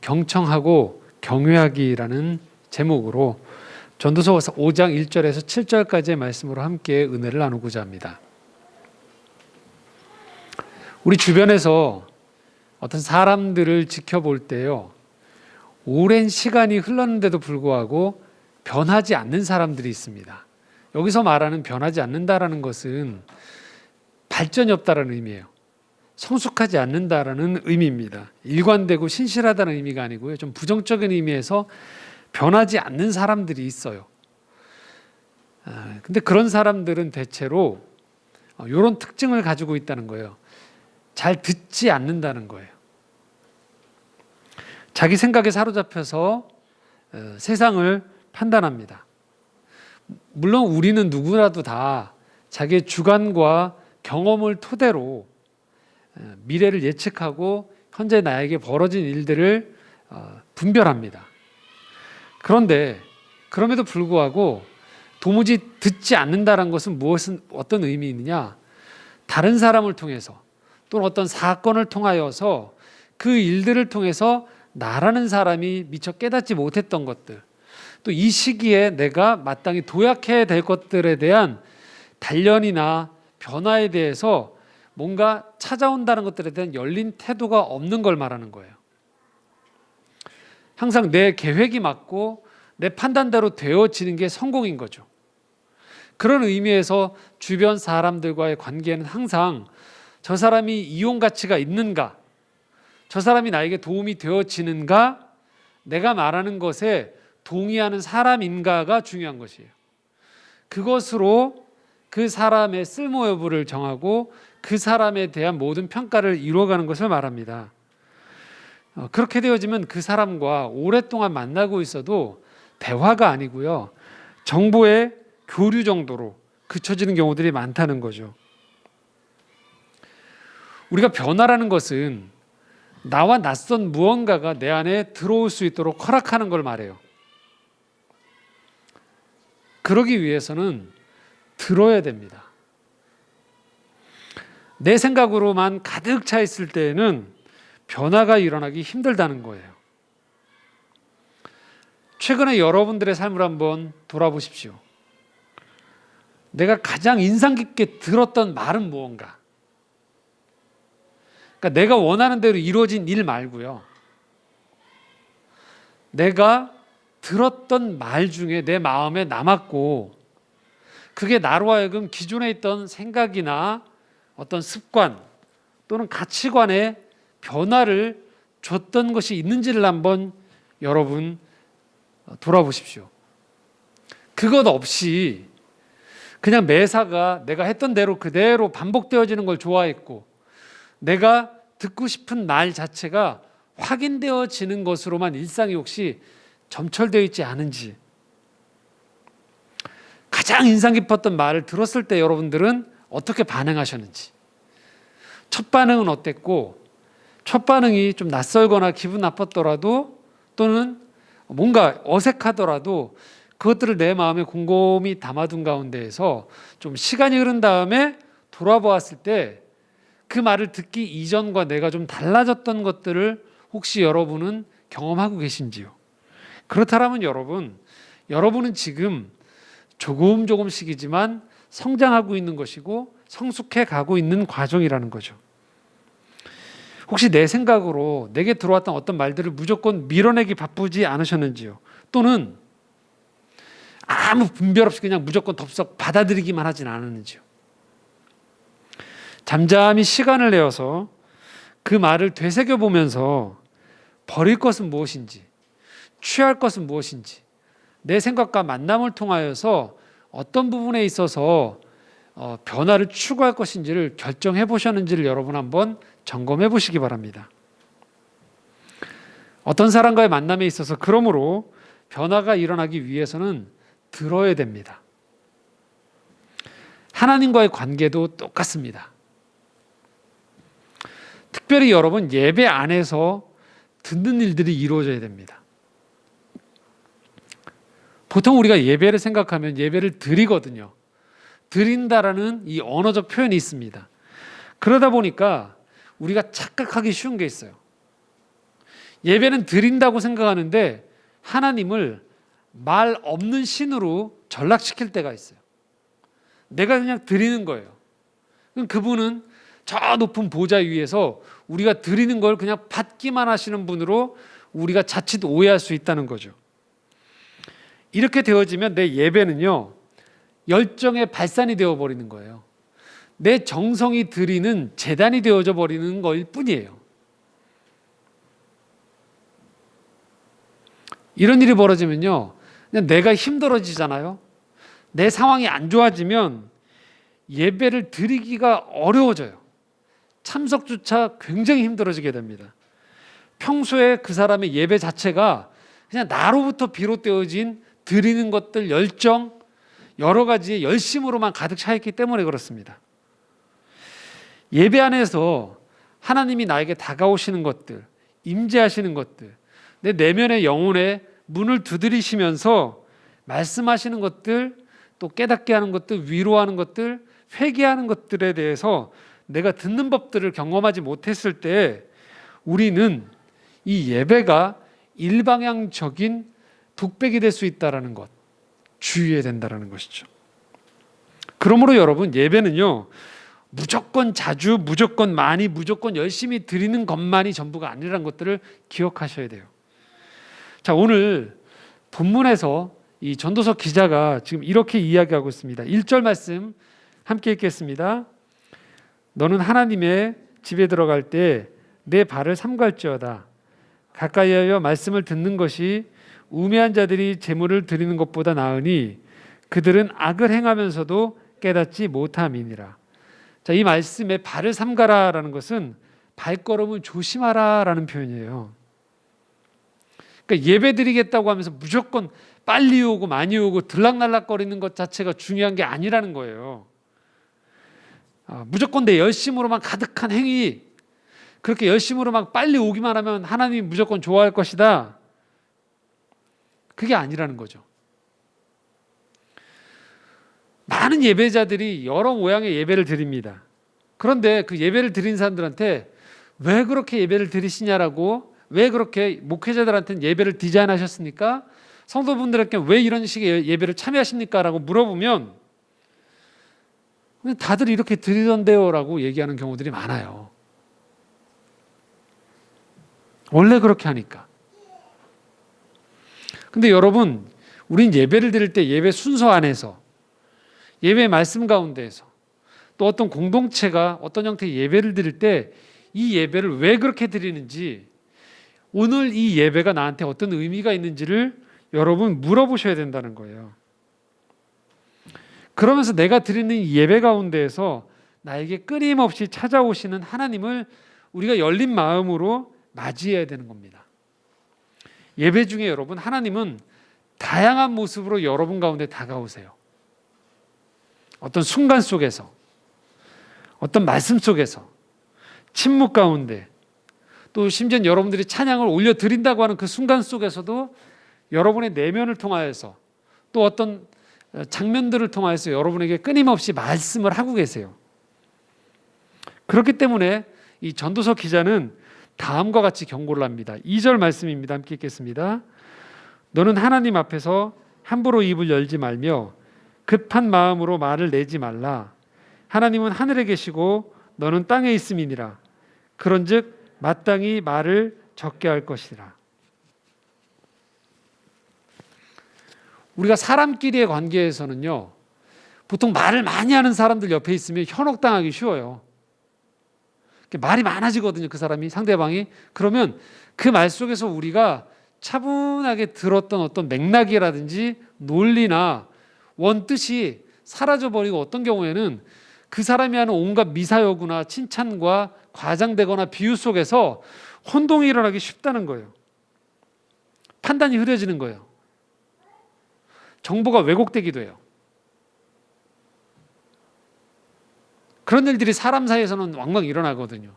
경청하고 경외하기라는 제목으로 전도서 5장 1절에서 7절까지의 말씀으로 함께 은혜를 나누고자 합니다. 우리 주변에서 어떤 사람들을 지켜볼 때요, 오랜 시간이 흘렀는데도 불구하고 변하지 않는 사람들이 있습니다. 여기서 말하는 변하지 않는다라는 것은 발전이 없다라는 의미예요. 성숙하지 않는다라는 의미입니다. 일관되고 신실하다는 의미가 아니고요, 좀 부정적인 의미에서 변하지 않는 사람들이 있어요. 근데 그런 사람들은 대체로 이런 특징을 가지고 있다는 거예요. 잘 듣지 않는다는 거예요. 자기 생각에 사로잡혀서 세상을 판단합니다. 물론 우리는 누구라도 다 자기의 주관과 경험을 토대로 미래를 예측하고 현재 나에게 벌어진 일들을 분별합니다. 그런데 그럼에도 불구하고 도무지 듣지 않는다는 것은 어떤 의미 있느냐? 다른 사람을 통해서 또는 어떤 사건을 통하여서 그 일들을 통해서 나라는 사람이 미처 깨닫지 못했던 것들, 또 이 시기에 내가 마땅히 도약해야 될 것들에 대한 단련이나 변화에 대해서 뭔가 찾아온다는 것들에 대한 열린 태도가 없는 걸 말하는 거예요. 항상 내 계획이 맞고 내 판단대로 되어지는 게 성공인 거죠. 그런 의미에서 주변 사람들과의 관계는 항상 저 사람이 이용 가치가 있는가, 저 사람이 나에게 도움이 되어지는가, 내가 말하는 것에 동의하는 사람인가가 중요한 것이에요. 그것으로 그 사람의 쓸모 여부를 정하고 그 사람에 대한 모든 평가를 이루어가는 것을 말합니다. 그렇게 되어지면 그 사람과 오랫동안 만나고 있어도 대화가 아니고요, 정보의 교류 정도로 그쳐지는 경우들이 많다는 거죠. 우리가 변화라는 것은 나와 낯선 무언가가 내 안에 들어올 수 있도록 허락하는 걸 말해요. 그러기 위해서는 들어야 됩니다. 내 생각으로만 가득 차 있을 때에는 변화가 일어나기 힘들다는 거예요. 최근에 여러분들의 삶을 한번 돌아보십시오. 내가 가장 인상 깊게 들었던 말은 무언가? 그러니까 내가 원하는 대로 이루어진 일 말고요, 내가 들었던 말 중에 내 마음에 남았고 그게 나로 하여금 기존에 있던 생각이나 어떤 습관 또는 가치관에 변화를 줬던 것이 있는지를 한번 여러분 돌아보십시오. 그것 없이 그냥 매사가 내가 했던 대로 그대로 반복되어지는 걸 좋아했고 내가 듣고 싶은 말 자체가 확인되어지는 것으로만 일상이 혹시 점철되어 있지 않은지, 가장 인상 깊었던 말을 들었을 때 여러분들은 어떻게 반응하셨는지, 첫 반응은 어땠고, 첫 반응이 좀 낯설거나 기분 나빴더라도 또는 뭔가 어색하더라도 그것들을 내 마음에 곰곰이 담아둔 가운데에서 좀 시간이 흐른 다음에 돌아보았을 때 그 말을 듣기 이전과 내가 좀 달라졌던 것들을 혹시 여러분은 경험하고 계신지요? 그렇다면 여러분은 지금 조금씩이지만 성장하고 있는 것이고 성숙해 가고 있는 과정이라는 거죠. 혹시 내 생각으로 내게 들어왔던 어떤 말들을 무조건 밀어내기 바쁘지 않으셨는지요? 또는 아무 분별 없이 그냥 무조건 덥석 받아들이기만 하진 않았는지요? 잠잠히 시간을 내어서 그 말을 되새겨보면서 버릴 것은 무엇인지, 취할 것은 무엇인지, 내 생각과 만남을 통하여서 어떤 부분에 있어서 변화를 추구할 것인지를 결정해 보셨는지를 여러분 한번 점검해 보시기 바랍니다. 어떤 사람과의 만남에 있어서 그러므로 변화가 일어나기 위해서는 들어야 됩니다. 하나님과의 관계도 똑같습니다. 특별히 여러분, 예배 안에서 듣는 일들이 이루어져야 됩니다. 보통 우리가 예배를 생각하면 예배를 드리거든요. 드린다라는 이 언어적 표현이 있습니다. 그러다 보니까 우리가 착각하기 쉬운 게 있어요. 예배는 드린다고 생각하는데 하나님을 말 없는 신으로 전락시킬 때가 있어요. 내가 그냥 드리는 거예요. 그럼 그분은 저 높은 보좌 위에서 우리가 드리는 걸 그냥 받기만 하시는 분으로 우리가 자칫 오해할 수 있다는 거죠. 이렇게 되어지면 내 예배는요, 열정의 발산이 되어버리는 거예요. 내 정성이 드리는 제단이 되어져 버리는 걸 뿐이에요. 이런 일이 벌어지면요, 그냥 내가 힘들어지잖아요. 내 상황이 안 좋아지면 예배를 드리기가 어려워져요. 참석조차 굉장히 힘들어지게 됩니다. 평소에 그 사람의 예배 자체가 그냥 나로부터 비롯되어진 드리는 것들, 열정, 여러 가지의 열심으로만 가득 차 있기 때문에 그렇습니다. 예배 안에서 하나님이 나에게 다가오시는 것들, 임재하시는 것들, 내 내면의 영혼에 문을 두드리시면서 말씀하시는 것들, 또 깨닫게 하는 것들, 위로하는 것들, 회개하는 것들에 대해서 내가 듣는 법들을 경험하지 못했을 때 우리는 이 예배가 일방향적인 독백이 될 수 있다는 것, 주의해야 된다는 것이죠. 그러므로 여러분, 예배는요, 무조건 자주, 무조건 많이, 무조건 열심히 드리는 것만이 전부가 아니라는 것들을 기억하셔야 돼요. 자, 오늘 본문에서 이 전도서 기자가 지금 이렇게 이야기하고 있습니다. 1절 말씀 함께 읽겠습니다. 너는 하나님의 집에 들어갈 때 내 발을 삼갈지어다. 가까이하여 말씀을 듣는 것이 우매한 자들이 제물을 드리는 것보다 나으니 그들은 악을 행하면서도 깨닫지 못함이니라. 자, 이 말씀에 발을 삼가라라는 것은 발걸음을 조심하라라는 표현이에요. 그러니까 예배 드리겠다고 하면서 무조건 빨리 오고 많이 오고 들락날락거리는 것 자체가 중요한 게 아니라는 거예요. 무조건 내 열심으로만 가득한 행위, 그렇게 열심으로 막 빨리 오기만 하면 하나님이 무조건 좋아할 것이다. 그게 아니라는 거죠. 많은 예배자들이 여러 모양의 예배를 드립니다. 그런데 그 예배를 드린 사람들한테 왜 그렇게 예배를 드리시냐라고, 왜 그렇게 목회자들한테는 예배를 디자인하셨습니까? 성도분들에게 왜 이런 식의 예배를 참여하십니까? 라고 물어보면 다들 이렇게 드리던데요 라고 얘기하는 경우들이 많아요. 원래 그렇게 하니까. 근데 여러분, 우린 예배를 드릴 때 예배 순서 안에서, 예배 말씀 가운데에서, 또 어떤 공동체가 어떤 형태의 예배를 드릴 때 이 예배를 왜 그렇게 드리는지, 오늘 이 예배가 나한테 어떤 의미가 있는지를 여러분 물어보셔야 된다는 거예요. 그러면서 내가 드리는 예배 가운데에서 나에게 끊임없이 찾아오시는 하나님을 우리가 열린 마음으로 맞이해야 되는 겁니다. 예배 중에 여러분, 하나님은 다양한 모습으로 여러분 가운데 다가오세요. 어떤 순간 속에서, 어떤 말씀 속에서, 침묵 가운데, 또 심지어 여러분들이 찬양을 올려드린다고 하는 그 순간 속에서도 여러분의 내면을 통하여서, 또 어떤 장면들을 통하여서 여러분에게 끊임없이 말씀을 하고 계세요. 그렇기 때문에 이 전도서 기자는 다음과 같이 경고를 합니다. 2절 말씀입니다. 함께 읽겠습니다. 너는 하나님 앞에서 함부로 입을 열지 말며 급한 마음으로 말을 내지 말라. 하나님은 하늘에 계시고 너는 땅에 있음이니라. 그런즉 마땅히 말을 적게 할 것이라. 우리가 사람끼리의 관계에서는요, 보통 말을 많이 하는 사람들 옆에 있으면 현혹당하기 쉬워요. 말이 많아지거든요, 그 사람이, 상대방이. 그러면 그 말 속에서 우리가 차분하게 들었던 어떤 맥락이라든지 논리나 원뜻이 사라져버리고, 어떤 경우에는 그 사람이 하는 온갖 미사여구나 칭찬과 과장되거나 비유 속에서 혼동이 일어나기 쉽다는 거예요. 판단이 흐려지는 거예요. 정보가 왜곡되기도 해요. 그런 일들이 사람 사이에서는 왕왕 일어나거든요.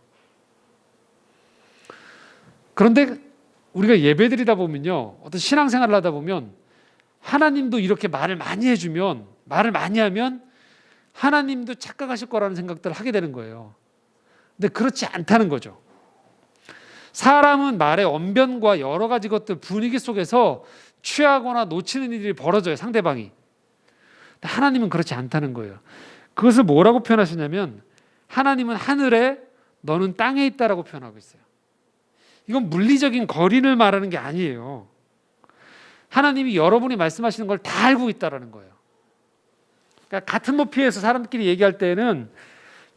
그런데 우리가 예배드리다 보면요, 어떤 신앙생활을 하다 보면 하나님도 이렇게 말을 많이 해주면, 말을 많이 하면 하나님도 착각하실 거라는 생각들을 하게 되는 거예요. 근데 그렇지 않다는 거죠. 사람은 말의 언변과 여러 가지 것들 분위기 속에서 취하거나 놓치는 일이 벌어져요, 상대방이. 하나님은 그렇지 않다는 거예요. 그것을 뭐라고 표현하시냐면 하나님은 하늘에, 너는 땅에 있다라고 표현하고 있어요. 이건 물리적인 거리를 말하는 게 아니에요. 하나님이 여러분이 말씀하시는 걸 다 알고 있다라는 거예요. 그러니까 같은 높이에서 사람끼리 얘기할 때는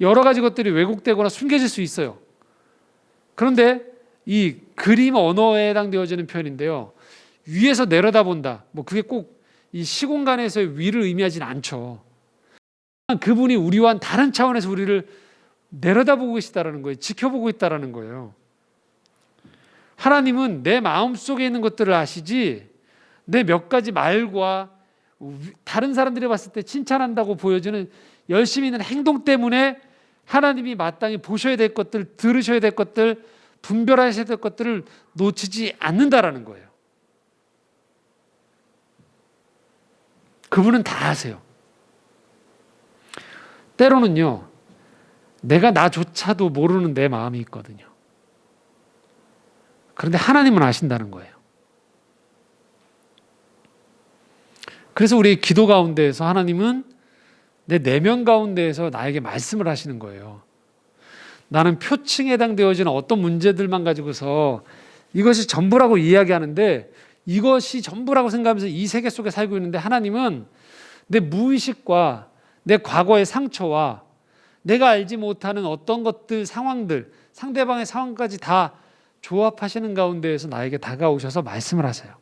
여러 가지 것들이 왜곡되거나 숨겨질 수 있어요. 그런데 이 그림 언어에 해당되어지는 표현인데요, 위에서 내려다본다, 뭐 그게 꼭 이 시공간에서의 위를 의미하지는 않죠. 그분이 우리와 다른 차원에서 우리를 내려다보고 계시다라는 거예요. 지켜보고 있다라는 거예요. 하나님은 내 마음속에 있는 것들을 아시지, 내 몇 가지 말과 다른 사람들이 봤을 때 칭찬한다고 보여지는 열심히 있는 행동 때문에 하나님이 마땅히 보셔야 될 것들, 들으셔야 될 것들, 분별하셔야 될 것들을 놓치지 않는다라는 거예요. 그분은 다 아세요. 때로는요, 내가 나조차도 모르는 내 마음이 있거든요. 그런데 하나님은 아신다는 거예요. 그래서 우리 기도 가운데에서 하나님은 내 내면 가운데에서 나에게 말씀을 하시는 거예요. 나는 표층에 해당되어지는 어떤 문제들만 가지고서 이것이 전부라고 이야기하는데, 이것이 전부라고 생각하면서 이 세계 속에 살고 있는데, 하나님은 내 무의식과 내 과거의 상처와 내가 알지 못하는 어떤 것들, 상황들, 상대방의 상황까지 다 조합하시는 가운데에서 나에게 다가오셔서 말씀을 하세요.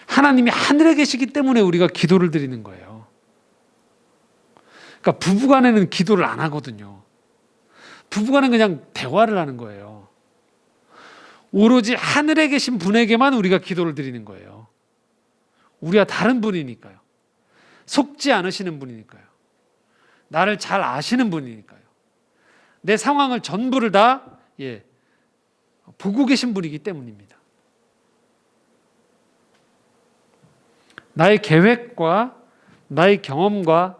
하나님이 하늘에 계시기 때문에 우리가 기도를 드리는 거예요. 그러니까 부부간에는 기도를 안 하거든요. 부부간은 그냥 대화를 하는 거예요. 오로지 하늘에 계신 분에게만 우리가 기도를 드리는 거예요. 우리와 다른 분이니까요. 속지 않으시는 분이니까요. 나를 잘 아시는 분이니까요. 내 상황을 전부를 다 보고 계신 분이기 때문입니다. 나의 계획과 나의 경험과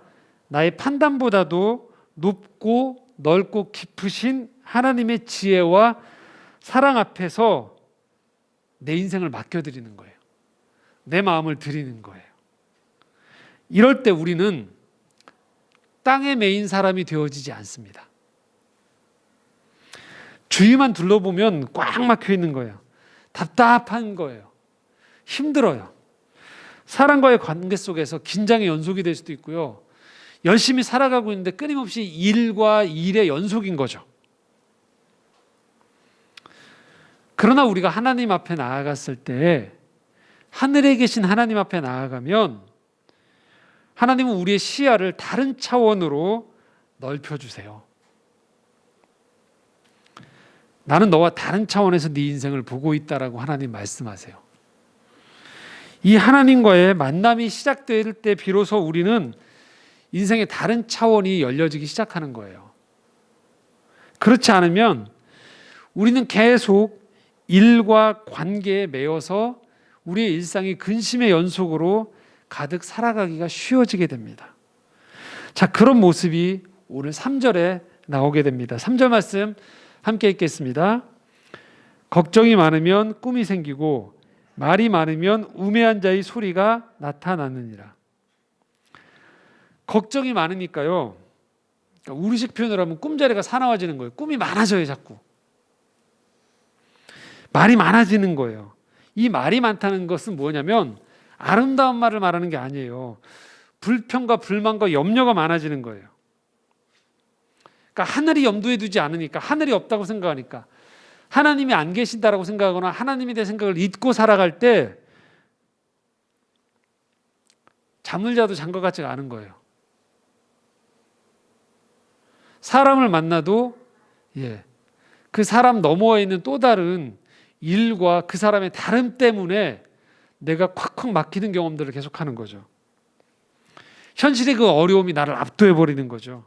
나의 판단보다도 높고 넓고 깊으신 하나님의 지혜와 사랑 앞에서 내 인생을 맡겨드리는 거예요. 내 마음을 드리는 거예요. 이럴 때 우리는 땅에 매인 사람이 되어지지 않습니다. 주위만 둘러보면 꽉 막혀 있는 거예요. 답답한 거예요. 힘들어요. 사람과의 관계 속에서 긴장의 연속이 될 수도 있고요. 열심히 살아가고 있는데 끊임없이 일과 일의 연속인 거죠. 그러나 우리가 하나님 앞에 나아갔을 때, 하늘에 계신 하나님 앞에 나아가면 하나님은 우리의 시야를 다른 차원으로 넓혀주세요. 나는 너와 다른 차원에서 네 인생을 보고 있다라고 하나님 말씀하세요. 이 하나님과의 만남이 시작될 때 비로소 우리는 인생의 다른 차원이 열려지기 시작하는 거예요. 그렇지 않으면 우리는 계속 일과 관계에 매여서 우리의 일상이 근심의 연속으로 가득 살아가기가 쉬워지게 됩니다. 자, 그런 모습이 오늘 3절에 나오게 됩니다. 3절 말씀 함께 읽겠습니다. 걱정이 많으면 꿈이 생기고 말이 많으면 우매한 자의 소리가 나타나느니라. 걱정이 많으니까요, 우리식 표현을 하면 꿈자리가 사나워지는 거예요. 꿈이 많아져요, 자꾸. 말이 많아지는 거예요. 이 말이 많다는 것은 뭐냐면 아름다운 말을 말하는 게 아니에요. 불평과 불만과 염려가 많아지는 거예요. 그러니까 하늘이 염두에 두지 않으니까, 하늘이 없다고 생각하니까, 하나님이 안 계신다라고 생각하거나 하나님에 대한 생각을 잊고 살아갈 때 잠을 자도 잔 것 같지가 않은 거예요. 사람을 만나도 그 사람 너머에 있는 또 다른 일과 그 사람의 다름 때문에 내가 콱콱 막히는 경험들을 계속하는 거죠. 현실의 그 어려움이 나를 압도해버리는 거죠.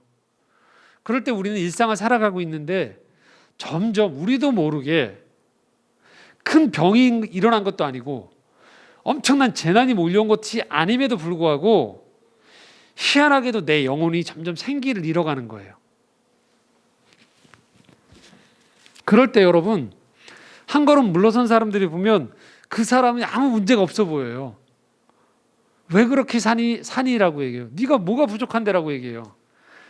그럴 때 우리는 일상을 살아가고 있는데 점점 우리도 모르게 큰 병이 일어난 것도 아니고 엄청난 재난이 몰려온 것이 아님에도 불구하고 희한하게도 내 영혼이 점점 생기를 잃어가는 거예요. 그럴 때 여러분, 한 걸음 물러선 사람들이 보면 그 사람이 아무 문제가 없어 보여요. 왜 그렇게 사니라고 얘기해요. 네가 뭐가 부족한데라고 얘기해요.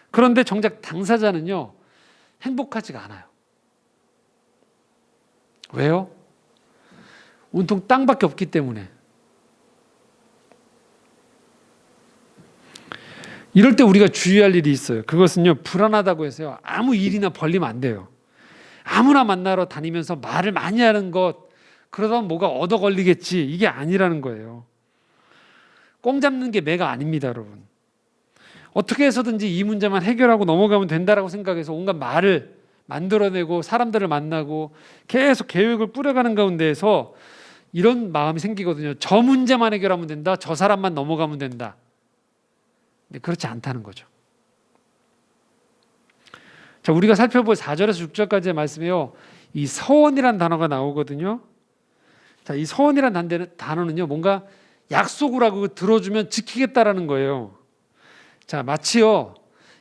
그런데 정작 당사자는요, 행복하지가 않아요. 왜요? 온통 땅밖에 없기 때문에. 이럴 때 우리가 주의할 일이 있어요. 그것은요, 불안하다고 해서요, 아무 일이나 벌리면 안 돼요. 아무나 만나러 다니면서 말을 많이 하는 것, 그러다 뭐가 얻어 걸리겠지, 이게 아니라는 거예요. 꽁 잡는 게 매가 아닙니다, 여러분. 어떻게 해서든지 이 문제만 해결하고 넘어가면 된다라고 생각해서 온갖 말을 만들어내고 사람들을 만나고 계속 계획을 뿌려가는 가운데에서 이런 마음이 생기거든요. 저 문제만 해결하면 된다, 저 사람만 넘어가면 된다. 근데 그렇지 않다는 거죠. 자, 우리가 살펴볼 4절에서 6절까지의 말씀에요, 이 서원이란 단어가 나오거든요. 자, 이 서원이란 단어는요, 뭔가 약속을 하고 들어주면 지키겠다라는 거예요. 자, 마치요,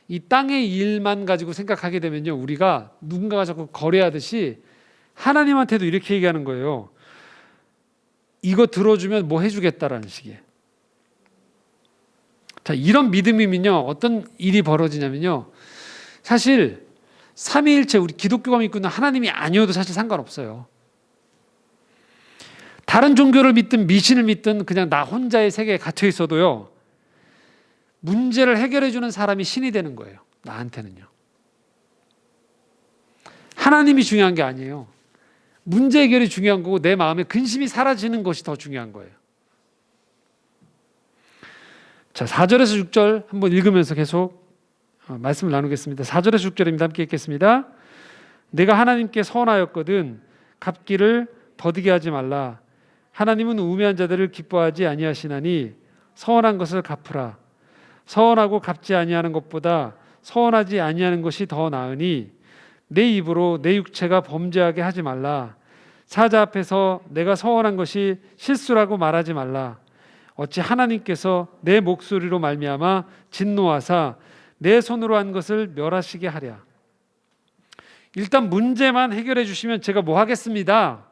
이 땅의 일만 가지고 생각하게 되면요, 우리가 누군가가 자꾸 거래하듯이 하나님한테도 이렇게 얘기하는 거예요. 이거 들어주면 뭐 해주겠다라는 식이에요. 자, 이런 믿음이면요, 어떤 일이 벌어지냐면요, 사실 삼위일체, 우리 기독교가 믿고 있는 하나님이 아니어도 사실 상관없어요. 다른 종교를 믿든 미신을 믿든 그냥 나 혼자의 세계에 갇혀 있어도요, 문제를 해결해 주는 사람이 신이 되는 거예요. 나한테는요. 하나님이 중요한 게 아니에요. 문제 해결이 중요한 거고 내 마음에 근심이 사라지는 것이 더 중요한 거예요. 자, 4절에서 6절 한번 읽으면서 계속 말씀을 나누겠습니다. 4절에서 6절입니다. 함께 읽겠습니다. 내가 하나님께 서원하였거든 갚기를 더디게 하지 말라. 하나님은 우매한 자들을 기뻐하지 아니하시나니 서원한 것을 갚으라. 서원하고 갚지 아니하는 것보다 서원하지 아니하는 것이 더 나으니 내 입으로 내 육체가 범죄하게 하지 말라. 사자 앞에서 내가 서원한 것이 실수라고 말하지 말라. 어찌 하나님께서 내 목소리로 말미암아 진노하사 내 손으로 한 것을 멸하시게 하랴. 일단 문제만 해결해 주시면 제가 뭐 하겠습니다.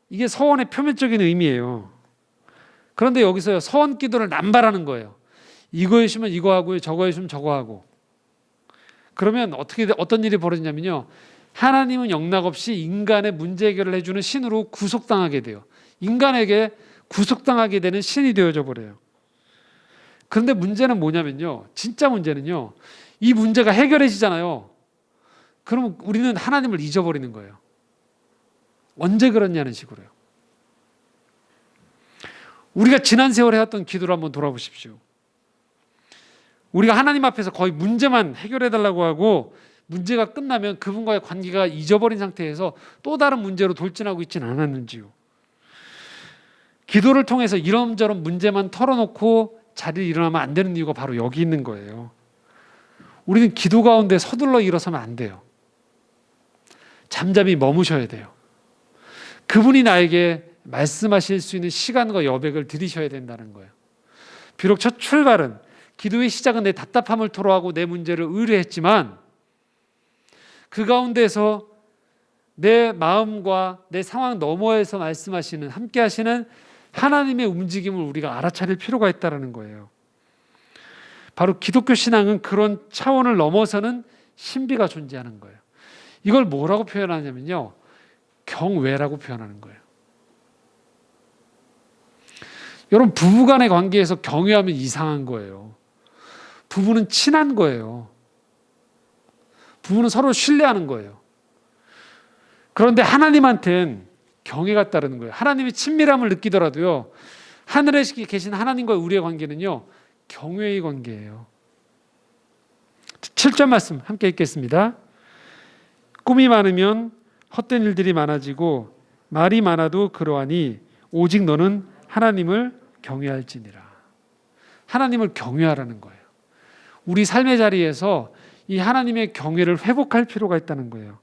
이게 서원의 표면적인 의미예요. 그런데 여기서요, 서원 기도를 남발하는 거예요. 이거 해주시면 이거 하고 저거 해주시면 저거 하고. 그러면 어떤 일이 벌어지냐면요, 하나님은 영락없이 인간의 문제 해결을 해주는 신으로 구속당하게 돼요. 인간에게 구속당하게 되는 신이 되어져 버려요. 그런데 문제는 뭐냐면요, 진짜 문제는요, 이 문제가 해결해지잖아요. 그러면 우리는 하나님을 잊어버리는 거예요. 언제 그랬냐는 식으로요. 우리가 지난 세월에 했던 기도를 한번 돌아보십시오. 우리가 하나님 앞에서 거의 문제만 해결해달라고 하고 문제가 끝나면 그분과의 관계가 잊어버린 상태에서 또 다른 문제로 돌진하고 있지는 않았는지요. 기도를 통해서 이런저런 문제만 털어놓고 자리를 일어나면 안 되는 이유가 바로 여기 있는 거예요. 우리는 기도 가운데 서둘러 일어서면 안 돼요. 잠잠히 머무셔야 돼요. 그분이 나에게 말씀하실 수 있는 시간과 여백을 들이셔야 된다는 거예요. 비록 첫 출발은, 기도의 시작은 내 답답함을 토로하고 내 문제를 의뢰했지만 그 가운데서 내 마음과 내 상황 너머에서 말씀하시는, 함께 하시는 하나님의 움직임을 우리가 알아차릴 필요가 있다는 거예요. 바로 기독교 신앙은 그런 차원을 넘어서는 신비가 존재하는 거예요. 이걸 뭐라고 표현하냐면요, 경외라고 표현하는 거예요. 여러분, 부부간의 관계에서 경외하면 이상한 거예요. 부부는 친한 거예요. 부부는 서로 신뢰하는 거예요. 그런데 하나님한테는 경외가 따르는 거예요. 하나님의 친밀함을 느끼더라도요, 하늘에 계신 하나님과 우리의 관계는요, 경외의 관계예요. 7절 말씀 함께 읽겠습니다. 꿈이 많으면 헛된 일들이 많아지고 말이 많아도 그러하니 오직 너는 하나님을 경외할지니라. 하나님을 경외하라는 거예요. 우리 삶의 자리에서 이 하나님의 경외를 회복할 필요가 있다는 거예요.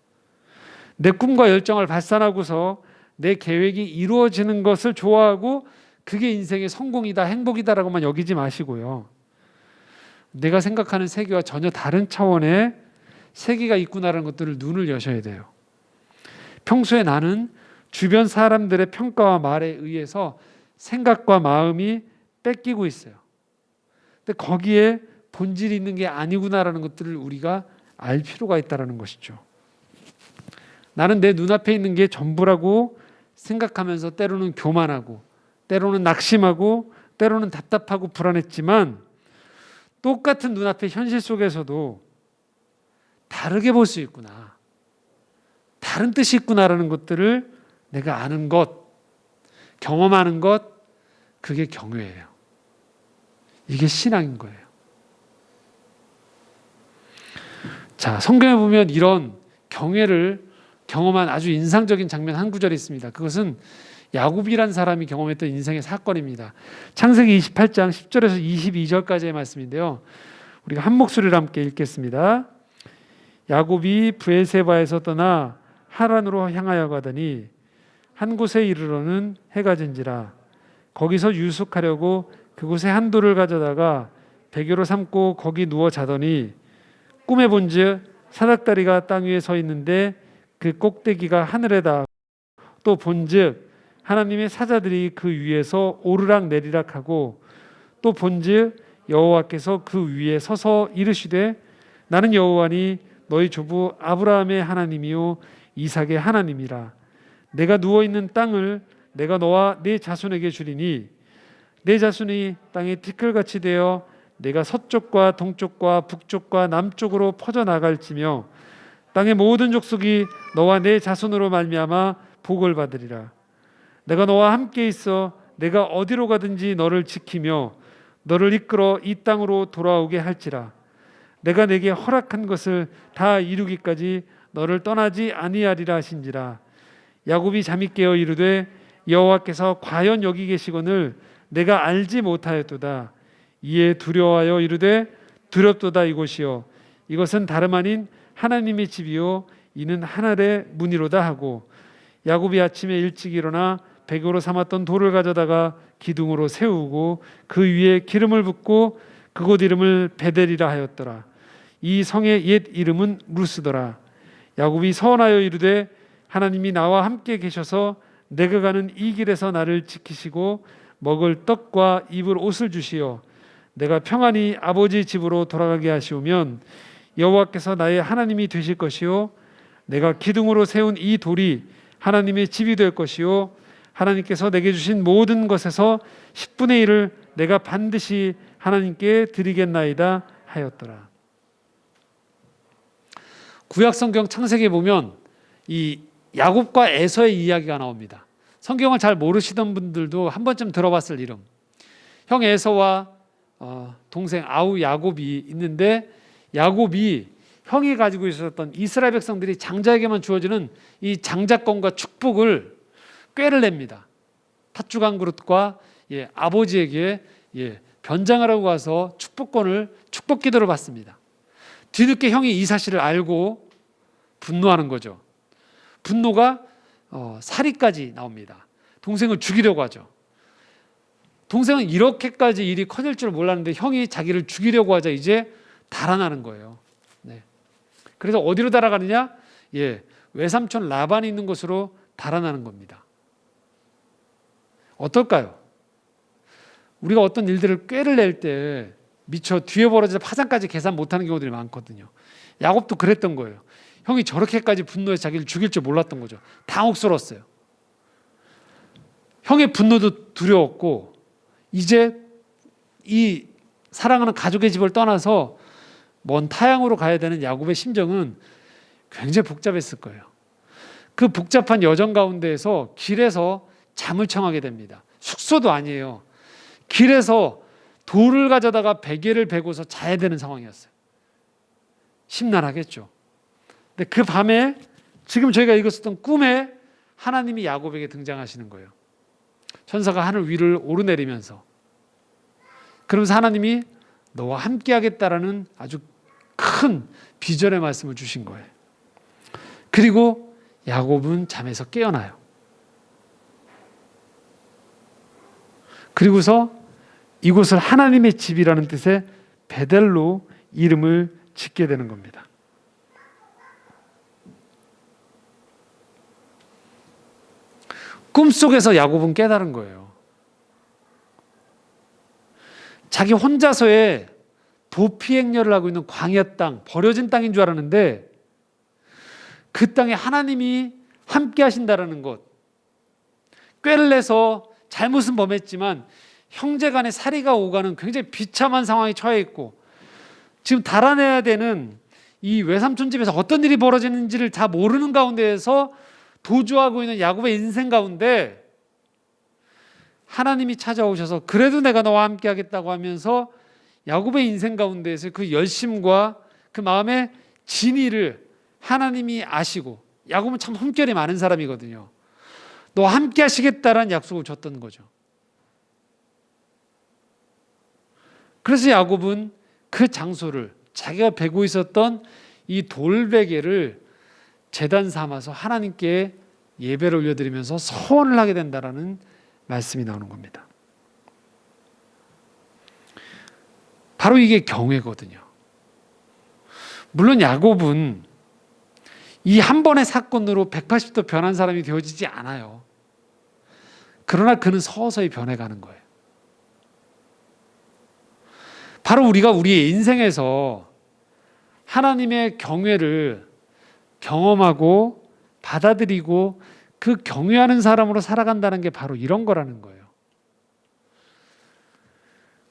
내 꿈과 열정을 발산하고서 내 계획이 이루어지는 것을 좋아하고 그게 인생의 성공이다, 행복이다라고만 여기지 마시고요, 내가 생각하는 세계와 전혀 다른 차원의 세계가 있구나라는 것들을 눈을 여셔야 돼요. 평소에 나는 주변 사람들의 평가와 말에 의해서 생각과 마음이 뺏기고 있어요. 근데 거기에 본질이 있는 게 아니구나라는 것들을 우리가 알 필요가 있다는 것이죠. 나는 내 눈앞에 있는 게 전부라고 생각하면서 때로는 교만하고 때로는 낙심하고 때로는 답답하고 불안했지만 똑같은 눈앞의 현실 속에서도 다르게 볼 수 있구나, 다른 뜻이 있구나라는 것들을 내가 아는 것, 경험하는 것, 그게 경외예요. 이게 신앙인 거예요. 자, 성경에 보면 이런 경외를 경험한 아주 인상적인 장면 한 구절이 있습니다. 그것은 야곱이란 사람이 경험했던 인생의 사건입니다. 창세기 28장 10절에서 22절까지의 말씀인데요. 우리가 한 목소리로 함께 읽겠습니다. 야곱이 브에세바에서 떠나 하란으로 향하여 가더니 한 곳에 이르러는 해가 진지라. 거기서 유숙하려고 그곳에 한 돌을 가져다가 베개로 삼고 거기 누워 자더니 꿈에 본즉 사닥다리가 땅 위에 서 있는데 그 꼭대기가 하늘에다. 또 본즉 하나님의 사자들이 그 위에서 오르락 내리락 하고 또 본즉 여호와께서 그 위에 서서 이르시되 나는 여호와니 너희 조부 아브라함의 하나님이요 이삭의 하나님이라. 내가 누워있는 땅을 내가 너와 네 자손에게 주리니 내 자손이 땅에 티끌같이 되어 내가 서쪽과 동쪽과 북쪽과 남쪽으로 퍼져나갈지며 땅의 모든 족속이 너와 내 자손으로 말미암아 복을 받으리라. 내가 너와 함께 있어 내가 어디로 가든지 너를 지키며 너를 이끌어 이 땅으로 돌아오게 할지라. 내가 내게 허락한 것을 다 이루기까지 너를 떠나지 아니하리라 하신지라. 야곱이 잠이 깨어 이르되 여호와께서 과연 여기 계시거늘 내가 알지 못하였도다. 이에 두려워하여 이르되 두렵도다 이곳이요 이것은 다름 아닌 하나님의 집이요 이는 하늘의 문이로다 하고 야곱이 아침에 일찍 일어나 베개로 삼았던 돌을 가져다가 기둥으로 세우고 그 위에 기름을 붓고 그곳 이름을 베델이라 하였더라. 이 성의 옛 이름은 루스더라. 야곱이 서원하여 이르되 하나님이 나와 함께 계셔서 내가 가는 이 길에서 나를 지키시고 먹을 떡과 입을 옷을 주시어 내가 평안히 아버지 집으로 돌아가게 하시오면 여호와께서 나의 하나님이 되실 것이요 내가 기둥으로 세운 이 돌이 하나님의 집이 될 것이요 하나님께서 내게 주신 모든 것에서 10분의 1을 내가 반드시 하나님께 드리겠나이다 하였더라. 구약성경 창세기에 보면 이 야곱과 에서의 이야기가 나옵니다. 성경을 잘 모르시던 분들도 한 번쯤 들어봤을 이름. 형 에서와 동생 아우 야곱이 있는데 야곱이 형이 가지고 있었던 이스라엘 백성들이 장자에게만 주어지는 이 장자권과 축복을 꾀를 냅니다. 팥죽 한 그릇과 아버지에게 변장을 하고 가서 축복 기도를 받습니다. 뒤늦게 형이 이 사실을 알고 분노하는 거죠. 분노가 살인까지 나옵니다. 동생을 죽이려고 하죠. 동생은 이렇게까지 일이 커질 줄 몰랐는데 형이 자기를 죽이려고 하자 이제 달아나는 거예요. 네. 그래서 어디로 달아가느냐? 외삼촌 라반이 있는 곳으로 달아나는 겁니다. 어떨까요? 우리가 어떤 일들을 꾀를 낼 때 미처 뒤에 벌어질 파장까지 계산 못하는 경우들이 많거든요. 야곱도 그랬던 거예요. 형이 저렇게까지 분노해서 자기를 죽일 줄 몰랐던 거죠. 당혹스러웠어요. 형의 분노도 두려웠고 이제 이 사랑하는 가족의 집을 떠나서 먼 타향으로 가야 되는 야곱의 심정은 굉장히 복잡했을 거예요. 그 복잡한 여정 가운데에서 길에서 잠을 청하게 됩니다. 숙소도 아니에요. 길에서 돌을 가져다가 베개를 베고서 자야 되는 상황이었어요. 심란하겠죠. 근데 그 밤에 지금 저희가 읽었었던 꿈에 하나님이 야곱에게 등장하시는 거예요. 천사가 하늘 위를 오르내리면서 그러면서 하나님이 너와 함께 하겠다라는 아주 큰 비전의 말씀을 주신 거예요. 그리고 야곱은 잠에서 깨어나요. 그리고서 이곳을 하나님의 집이라는 뜻의 베델로 이름을 짓게 되는 겁니다. 꿈속에서 야곱은 깨달은 거예요. 자기 혼자서의 도피행렬을 하고 있는 광야 땅, 버려진 땅인 줄 알았는데 그 땅에 하나님이 함께 하신다라는 것, 꾀를 내서 잘못은 범했지만 형제 간의 살이가 오가는 굉장히 비참한 상황에 처해 있고 지금 달아내야 되는 이 외삼촌 집에서 어떤 일이 벌어지는지를 다 모르는 가운데에서 도주하고 있는 야곱의 인생 가운데 하나님이 찾아오셔서 그래도 내가 너와 함께 하겠다고 하면서 야곱의 인생 가운데에서 그 열심과 그 마음의 진의를 하나님이 아시고, 야곱은 참 흠결이 많은 사람이거든요. 너와 함께 하시겠다라는 약속을 줬던 거죠. 그래서 야곱은 그 장소를, 자기가 베고 있었던 이 돌베개를 제단 삼아서 하나님께 예배를 올려드리면서 서원을 하게 된다라는 말씀이 나오는 겁니다. 바로 이게 경외거든요. 물론 야곱은 이 한 번의 사건으로 180도 변한 사람이 되어지지 않아요. 그러나 그는 서서히 변해가는 거예요. 바로 우리가 우리의 인생에서 하나님의 경외를 경험하고 받아들이고 그 경외하는 사람으로 살아간다는 게 바로 이런 거라는 거예요.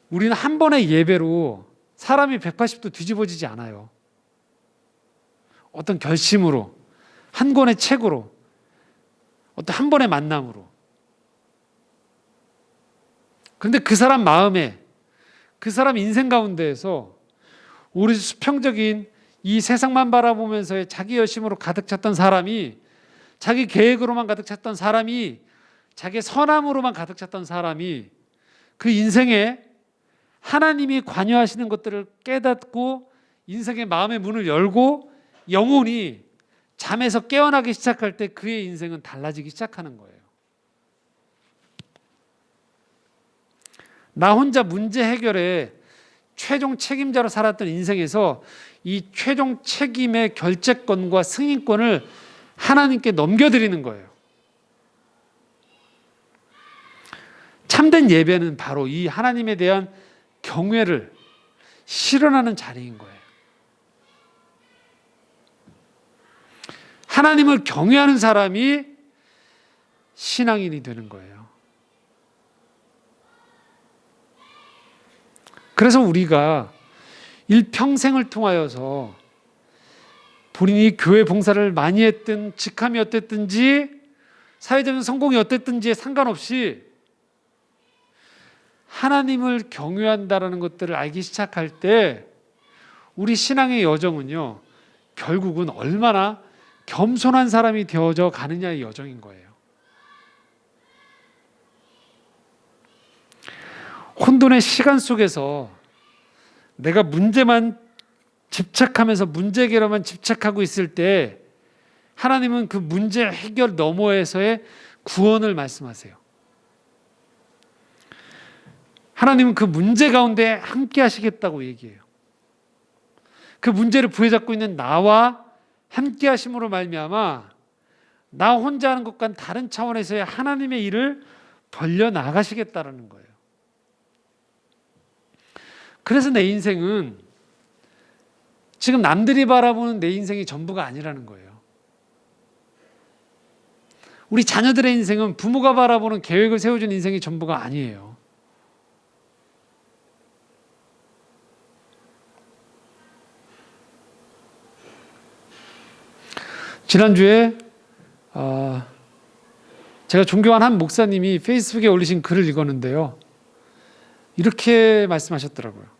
우리는 한 번의 예배로 사람이 180도 뒤집어지지 않아요. 어떤 결심으로, 한 권의 책으로, 어떤 한 번의 만남으로. 그런데 그 사람 마음에, 그 사람 인생 가운데에서 우리 수평적인 이 세상만 바라보면서의 자기 열심으로 가득 찼던 사람이, 자기 계획으로만 가득 찼던 사람이, 자기 선함으로만 가득 찼던 사람이 그 인생에 하나님이 관여하시는 것들을 깨닫고 인생의 마음의 문을 열고 영혼이 잠에서 깨어나기 시작할 때 그의 인생은 달라지기 시작하는 거예요. 나 혼자 문제 해결에 최종 책임자로 살았던 인생에서 이 최종 책임의 결재권과 승인권을 하나님께 넘겨드리는 거예요. 참된 예배는 바로 이 하나님에 대한 경외를 실현하는 자리인 거예요. 하나님을 경외하는 사람이 신앙인이 되는 거예요. 그래서 우리가 일평생을 통하여서 본인이 교회 봉사를 많이 했든 직함이 어땠든지 사회적인 성공이 어땠든지에 상관없이 하나님을 경외한다라는 것들을 알기 시작할 때 우리 신앙의 여정은요, 결국은 얼마나 겸손한 사람이 되어져 가느냐의 여정인 거예요. 혼돈의 시간 속에서 내가 문제만 집착하면서 문제 해결에만 집착하고 있을 때 하나님은 그 문제 해결 너머에서의 구원을 말씀하세요. 하나님은 그 문제 가운데 함께 하시겠다고 얘기해요. 그 문제를 부여잡고 있는 나와 함께 하심으로 말미암아 나 혼자 하는 것과는 다른 차원에서의 하나님의 일을 벌려 나가시겠다라는 거예요. 그래서 내 인생은 지금 남들이 바라보는 내 인생이 전부가 아니라는 거예요. 우리 자녀들의 인생은 부모가 바라보는 계획을 세워준 인생이 전부가 아니에요. 지난주에 제가 존경하는 한 목사님이 페이스북에 올리신 글을 읽었는데요. 이렇게 말씀하셨더라고요.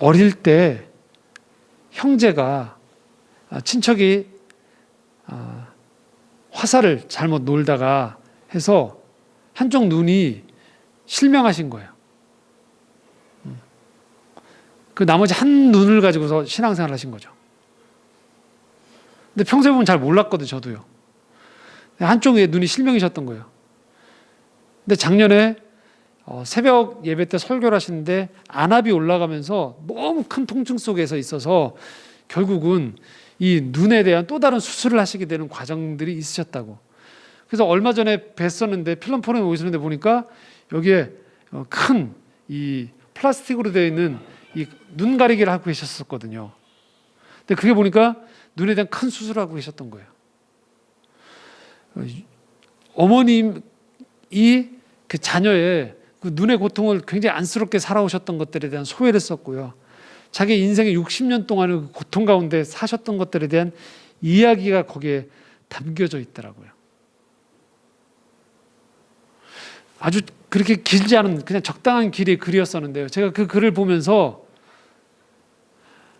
어릴 때 형제가 친척이 화살을 잘못 놀다가 해서 한쪽 눈이 실명하신 거예요. 그 나머지 한 눈을 가지고서 신앙생활을 하신 거죠. 근데 평소에 보면 잘 몰랐거든요, 저도요. 한쪽에 눈이 실명이셨던 거예요. 근데 작년에 새벽 예배 때 설교를 하시는데 안압이 올라가면서 너무 큰 통증 속에서 있어서 결국은 이 눈에 대한 또 다른 수술을 하시게 되는 과정들이 있으셨다고. 그래서 얼마 전에 뵀었는데 필름 포럼에 오셨는데 보니까 여기에 큰 이 플라스틱으로 되어 있는 이 눈 가리개를 하고 계셨었거든요. 근데 그게 보니까 눈에 대한 큰 수술을 하고 계셨던 거예요. 어머님이 그 자녀의 그 눈의 고통을 굉장히 안쓰럽게 살아오셨던 것들에 대한 소회를 썼고요. 자기 인생의 60년 동안의 그 고통 가운데 사셨던 것들에 대한 이야기가 거기에 담겨져 있더라고요. 아주 그렇게 길지 않은 그냥 적당한 길의 글이었었는데요. 제가 그 글을 보면서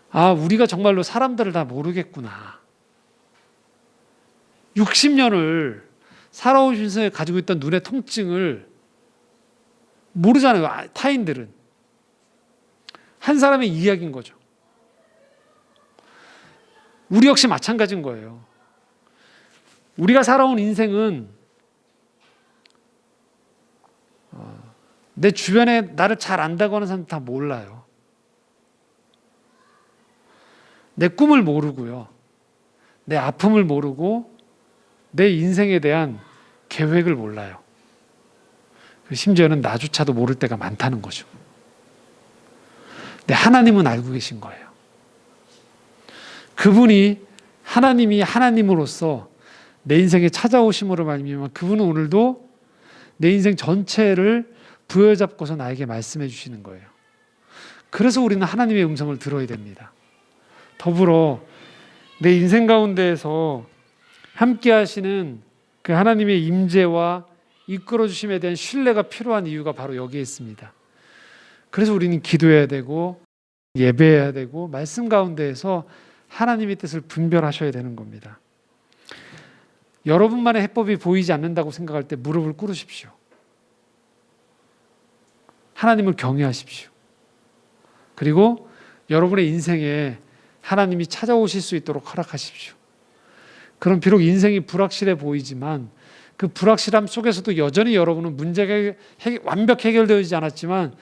아, 우리가 정말로 사람들을 다 모르겠구나. 60년을 살아오시면서 가지고 있던 눈의 통증을 모르잖아요. 타인들은. 한 사람의 이야기인 거죠. 우리 역시 마찬가지인 거예요. 우리가 살아온 인생은 내 주변에 나를 잘 안다고 하는 사람 다 몰라요. 내 꿈을 모르고요. 내 아픔을 모르고 내 인생에 대한 계획을 몰라요. 심지어는 나조차도 모를 때가 많다는 거죠. 근데 하나님은 알고 계신 거예요. 그분이 하나님이 하나님으로서 내 인생에 찾아오심으로 말미암아 그분은 오늘도 내 인생 전체를 부여잡고서 나에게 말씀해 주시는 거예요. 그래서 우리는 하나님의 음성을 들어야 됩니다. 더불어 내 인생 가운데에서 함께 하시는 그 하나님의 임재와 이끌어 주심에 대한 신뢰가 필요한 이유가 바로 여기에 있습니다. 그래서 우리는 기도해야 되고 예배해야 되고 말씀 가운데에서 하나님의 뜻을 분별하셔야 되는 겁니다. 여러분만의 해법이 보이지 않는다고 생각할 때 무릎을 꿇으십시오. 하나님을 경외하십시오. 그리고 여러분의 인생에 하나님이 찾아오실 수 있도록 허락하십시오. 그럼 비록 인생이 불확실해 보이지만 그 불확실함 속에서도 여전히 여러분은 문제가 완벽 해결되지 않았지만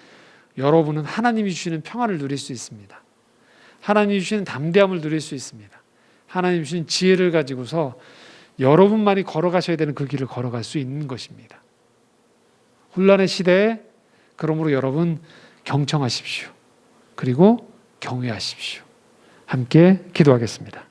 여러분은 하나님이 주시는 평안을 누릴 수 있습니다. 하나님이 주시는 담대함을 누릴 수 있습니다. 하나님이 주시는 지혜를 가지고서 여러분만이 걸어가셔야 되는 그 길을 걸어갈 수 있는 것입니다. 혼란의 시대에 그러므로 여러분 경청하십시오. 그리고 경외하십시오. 함께 기도하겠습니다.